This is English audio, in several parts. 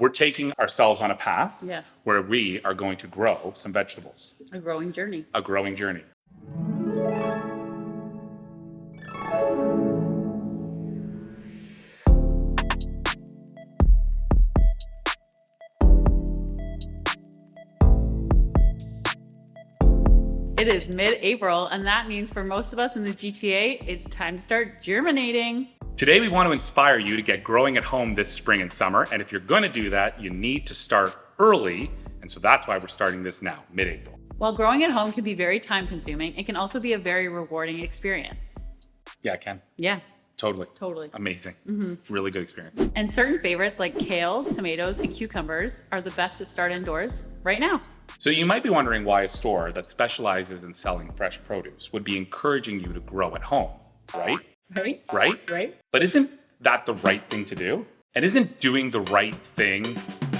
We're taking ourselves on a path Yes. where we are going to grow some vegetables. A growing journey. A growing journey. It is mid-April, and that means for most of us in the GTA, it's time to start germinating. Today, we want to inspire you to get growing at home this spring and summer. And if you're going to do that, you need to start early. And so that's why we're starting this now, mid-April. While growing at home can be very time-consuming, it can also be a very rewarding experience. Yeah, I can. Yeah, Totally. totally. Amazing. Really good experience. And certain favorites like kale, tomatoes, and cucumbers are the best to start indoors right now. So you might be wondering why a store that specializes in selling fresh produce would be encouraging you to grow at home, right? Right? Right? Right? But isn't that the right thing to do? And isn't doing the right thing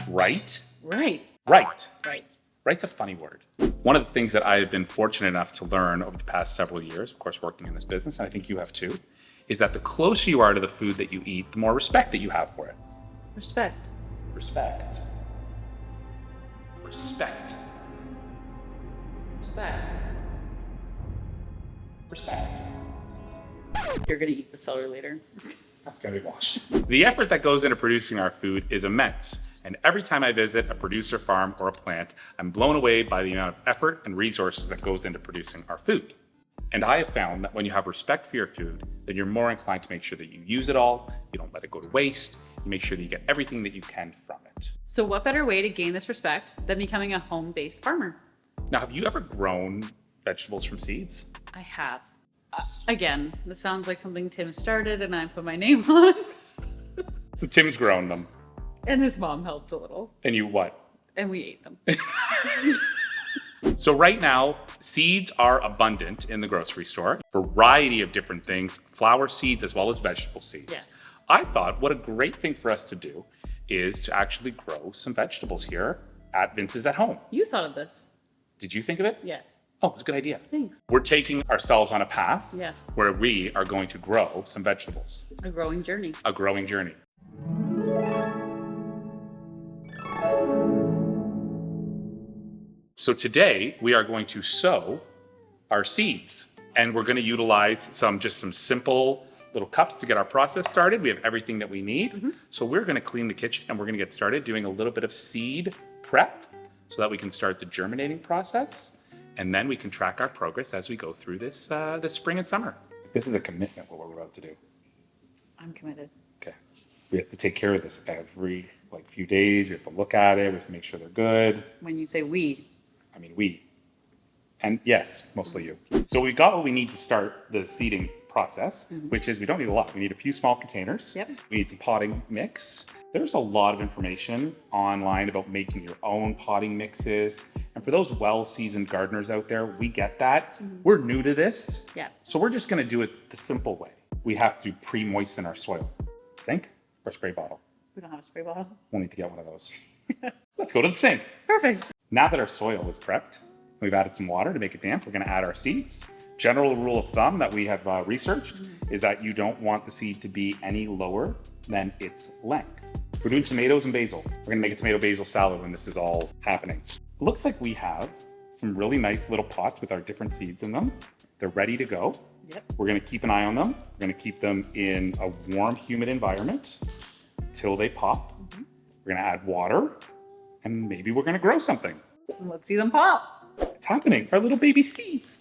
right? Right. Right. Right. Right's a funny word. One of the things that I have been fortunate enough to learn over the past several years, of course, working in this business, and I think you have too, is that the closer you are to the food that you eat, the more respect that you have for it. Respect. Respect. Respect. Respect. Respect. You're gonna eat the celery later. That's gotta be washed. The effort that goes into producing our food is immense. And every time I visit a producer farm or a plant, I'm blown away by the amount of effort and resources that goes into producing our food. And I have found that when you have respect for your food, then you're more inclined to make sure that you use it all, you don't let it go to waste, you make sure that you get everything that you can from it. So what better way to gain this respect than becoming a home-based farmer? Now, have you ever grown vegetables from seeds? I have. Again, this sounds like something Tim started and I put my name on. So Tim's grown them. And his mom helped a little. And you what? And we ate them. So right now, seeds are abundant in the grocery store. Variety of different things, flower seeds as well as vegetable seeds. Yes. I thought what a great thing for us to do is to actually grow some vegetables here at Vince's at Home. You thought of this. Did you think of it? Yes. Oh, it's a good idea. Thanks. We're taking ourselves on a path Yes. where we are going to grow some vegetables. A growing journey. A growing journey. So today we are going to sow our seeds, and we're going to utilize some simple little cups to get our process started. We have everything that we need. So we're going to clean the kitchen and we're going to get started doing a little bit of seed prep so that we can start the germinating process, and then we can track our progress as we go through this spring and summer. This is a commitment, what we're about to do. I'm committed. Okay. We have to take care of this every few days. We have to look at it. We have to make sure they're good. When you say we. I mean, we. And yes, mostly you. So we got what we need to start the seeding process, which is we don't need a lot. We need a few small containers. Yep. We need some potting mix. There's a lot of information online about making your own potting mixes. And for those well-seasoned gardeners out there, we get that. We're new to this. Yeah. So we're just going to do it the simple way. We have to pre-moisten our soil. Sink or spray bottle? We don't have a spray bottle. We'll need to get one of those. Let's go to the sink. Perfect. Now that our soil is prepped, we've added some water to make it damp. We're going to add our seeds. General rule of thumb that we have researched is that you don't want the seed to be any lower than its length. We're doing tomatoes and basil. We're going to make a tomato basil salad when this is all happening. It looks like we have some really nice little pots with our different seeds in them. They're ready to go. Yep. We're going to keep an eye on them. We're going to keep them in a warm, humid environment till they pop. We're going to add water, and maybe we're going to grow something. Let's see them pop. It's happening. Our little baby seeds.